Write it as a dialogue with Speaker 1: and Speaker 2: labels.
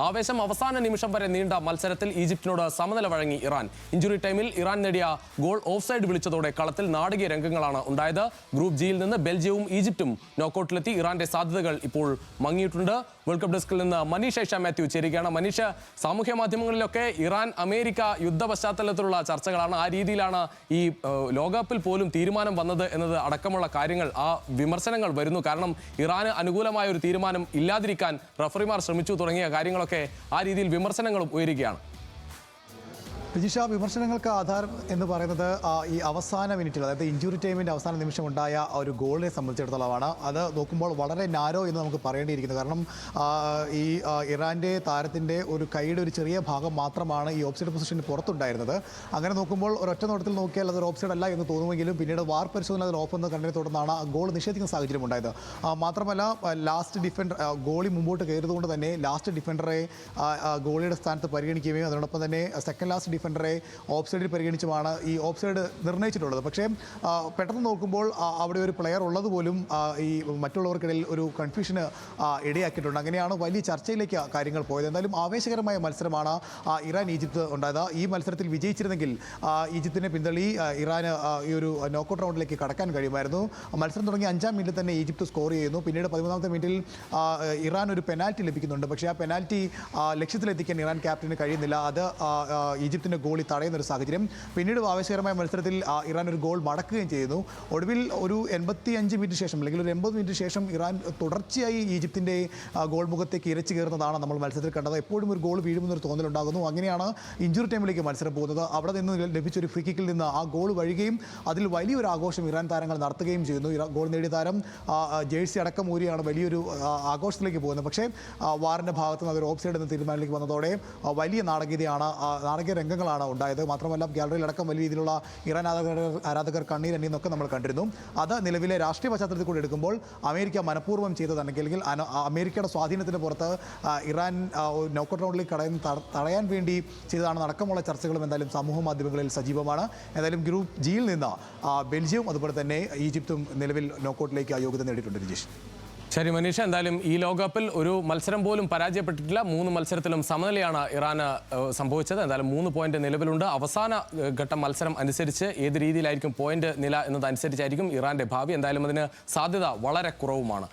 Speaker 1: ആവേശം അവസാന നിമിഷം വരെ നീണ്ട മത്സരത്തിൽ ഈജിപ്തിനോട് സമനില വഴങ്ങി ഇറാൻ. ഇഞ്ചുറി ടൈമിൽ ഇറാൻ നേടിയ ഗോൾ ഓഫ് സൈഡ് വിളിച്ചതോടെ കളത്തിൽ നാടകീയ രംഗങ്ങളാണ് ഉണ്ടായത്. ഗ്രൂപ്പ് ജിയിൽ നിന്ന് ബെൽജിയവും ഈജിപ്തും നോക്കൌട്ടിലെത്തി. ഇറാന്റെ സാധ്യതകൾ ഇപ്പോൾ മങ്ങിയിട്ടുണ്ട്. വേൾഡ് കപ്പ് ഡെസ്കിൽ നിന്ന് മനീഷ് ഐഷ മാത്യു ചേരുകയാണ്. മനീഷ്, സാമൂഹ്യ മാധ്യമങ്ങളിലൊക്കെ ഇറാൻ അമേരിക്ക യുദ്ധ പശ്ചാത്തലത്തിലുള്ള ചർച്ചകളാണ്. ആ രീതിയിലാണ് ഈ ലോകകപ്പിൽ പോലും തീരുമാനം വന്നത് എന്നത് അടക്കമുള്ള കാര്യങ്ങൾ, ആ വിമർശനങ്ങൾ വരുന്നു. കാരണം ഇറാന് അനുകൂലമായ ഒരു തീരുമാനം ഇല്ലാതിരിക്കാൻ റഫറിമാർ ശ്രമിച്ചു തുടങ്ങിയ കാര്യങ്ങളൊക്കെ ആ രീതിയിൽ വിമർശനങ്ങളും ഉയരുകയാണ്.
Speaker 2: രജിഷ, വിമർശനങ്ങൾക്ക് ആധാരം എന്ന് പറയുന്നത് ഈ അവസാന മിനിറ്റിൽ, അതായത് ഇഞ്ചുറി ടൈമിൻ്റെ അവസാന നിമിഷം ഉണ്ടായ ഒരു ഗോളിനെ സംബന്ധിച്ചിടത്തോളമാണ്. അത് നോക്കുമ്പോൾ വളരെ നാരോ എന്ന് നമുക്ക് പറയേണ്ടിയിരിക്കുന്നു. കാരണം ഈ ഇറാൻ്റെ താരത്തിൻ്റെ ഒരു കൈയുടെ ഒരു ചെറിയ ഭാഗം മാത്രമാണ് ഈ ഓഫ്സൈഡ് പൊസിഷന് പുറത്തുണ്ടായിരുന്നത്. അങ്ങനെ നോക്കുമ്പോൾ ഒരൊറ്റ നോട്ടത്തിൽ നോക്കിയാൽ അതൊരു ഓഫ്സൈഡ് അല്ല എന്ന് തോന്നുമെങ്കിലും പിന്നീട് വാർ പരിശോധന അതിൽ ഓഫ് എന്ന് കണ്ടതിനെ തുടർന്നാണ് ഗോൾ നിഷേധിക്കുന്ന സാഹചര്യം ഉണ്ടായത്. മാത്രമല്ല, ലാസ്റ്റ് ഡിഫൻഡർ ഗോളി മുമ്പോട്ട് കയറിയതുകൊണ്ട് തന്നെ ലാസ്റ്റ് ഡിഫൻഡറെ ഗോളിയുടെ സ്ഥാനത്ത് പരിഗണിക്കുകയും അതിനോടൊപ്പം തന്നെ സെക്കൻഡ് ലാസ്റ്റ് ഡിഫൻഡറെ ഓഫ് സൈഡിൽ പരിഗണിച്ചുമാണ് ഈ ഓഫ് സൈഡ് നിർണ്ണയിച്ചിട്ടുള്ളത്. പക്ഷേ പെട്ടെന്ന് നോക്കുമ്പോൾ അവിടെ ഒരു പ്ലെയർ ഉള്ളതുപോലും ഈ മറ്റുള്ളവർക്കിടയിൽ ഒരു കൺഫ്യൂഷന് ഇടയാക്കിയിട്ടുണ്ട്. അങ്ങനെയാണ് വലിയ ചർച്ചയിലേക്ക് കാര്യങ്ങൾ പോയത്. എന്തായാലും ആവേശകരമായ മത്സരമാണ് ഇറാൻ ഈജിപ്ത് ഉണ്ടായത്. ഈ മത്സരത്തിൽ വിജയിച്ചിരുന്നെങ്കിൽ ഈജിപ്തിനെ പിന്തള്ളി ഇറാന് ഈ ഒരു നോക്കൌട്ട് റൗണ്ടിലേക്ക് കടക്കാൻ കഴിയുമായിരുന്നു. മത്സരം തുടങ്ങി 5-ാം മിനിറ്റിൽ തന്നെ ഈജിപ്ത് സ്കോർ ചെയ്യുന്നു. പിന്നീട് 13-ാമത്തെ മിനിറ്റിൽ ഇറാൻ ഒരു പെനാൽറ്റി ലഭിക്കുന്നുണ്ട്. പക്ഷേ ആ പെനാൽറ്റി ലക്ഷ്യത്തിലെത്തിക്കാൻ ഇറാൻ ക്യാപ്റ്റന് കഴിയുന്നില്ല. അത് ഈജിപ്തിൻ്റെ ഗോളി തടയുന്നൊരു സാഹചര്യം. പിന്നീട് ആവേശകരമായ മത്സരത്തിൽ ഇറാൻ ഒരു ഗോൾ മടക്കുകയും ചെയ്യുന്നു. ഒടുവിൽ ഒരു 85 മിനിറ്റ് ശേഷം അല്ലെങ്കിൽ ഒരു 80 മിനിറ്റ് ശേഷം ഇറാൻ തുടർച്ചയായി ഈജിപ്തിൻ്റെ ഗോൾ മുഖത്തേക്ക് ഇരച്ചു കയറുന്നതാണ് നമ്മൾ മത്സരത്തിൽ കണ്ടത്. എപ്പോഴും ഒരു ഗോൾ വീഴുമെന്നൊരു തോന്നലുണ്ടാകുന്നു. അങ്ങനെയാണ് ഇഞ്ചുറി ടൈമിലേക്ക് മത്സരം പോകുന്നത്. അവിടെ നിന്ന് ലഭിച്ചൊരു ഫ്രീ കിക്കിൽ നിന്ന് ആ ഗോൾ വഴിയുകയും അതിൽ വലിയൊരു ആഘോഷം ഇറാൻ താരങ്ങൾ നടത്തുകയും ചെയ്യുന്നു. ഗോൾ നേടിയ താരം ജേഴ്സി അടക്കം ഊരിയാണ് വലിയൊരു ആഘോഷത്തിലേക്ക് പോകുന്നത്. പക്ഷേ വാറിൻ്റെ ഭാഗത്ത് നിന്ന് അതൊരു ഓഫ് സൈഡ് എന്ന തീരുമാനത്തിലേക്ക് വന്നതോടെ വലിയ നാടകീയ രംഗങ്ങളാണ് ഉണ്ടായത്. മാത്രമല്ല, ഗാലറിയിലടക്കം വലിയ രീതിയിലുള്ള ഇറാൻ ആരാധകർ കണ്ണീരണിയെന്നൊക്കെ നമ്മൾ കണ്ടിരുന്നു. അത് നിലവിലെ രാഷ്ട്രീയ പശ്ചാത്തലത്തിൽ കൂടി എടുക്കുമ്പോൾ അമേരിക്ക മനഃപൂർവ്വം ചെയ്തതാണെങ്കിൽ അമേരിക്കയുടെ സ്വാധീനത്തിന് പുറത്ത് ഇറാൻ നോക്കൌട്ട് റൗണ്ടിലേക്ക് തടയാൻ വേണ്ടി ചെയ്തതാണെന്ന് അടക്കമുള്ള ചർച്ചകളും എന്തായാലും സമൂഹ മാധ്യമങ്ങളിൽ സജീവമാണ്. എന്തായാലും ഗ്രൂപ്പ് ജിയിൽ നിന്ന് ബെൽജിയവും അതുപോലെ തന്നെ ഈജിപ്തും നിലവിൽ നോക്കൌട്ടിലേക്ക് യോഗ്യത നേടിയിട്ടുണ്ട്. രജീഷ്,
Speaker 1: ശരി മനീഷ, എന്തായാലും ഈ ലോകകപ്പിൽ ഒരു മത്സരം പോലും പരാജയപ്പെട്ടിട്ടില്ല. 3 മത്സരത്തിലും സമനിലയാണ് ഇറാന് സംഭവിച്ചത്. എന്തായാലും 3 പോയിന്റ് നിലവിലുണ്ട്. അവസാന ഘട്ട മത്സരം അനുസരിച്ച് ഏത് രീതിയിലായിരിക്കും പോയിന്റ് നില എന്നതനുസരിച്ചായിരിക്കും ഇറാന്റെ ഭാവി. എന്തായാലും അതിന് സാധ്യത വളരെ കുറവുമാണ്.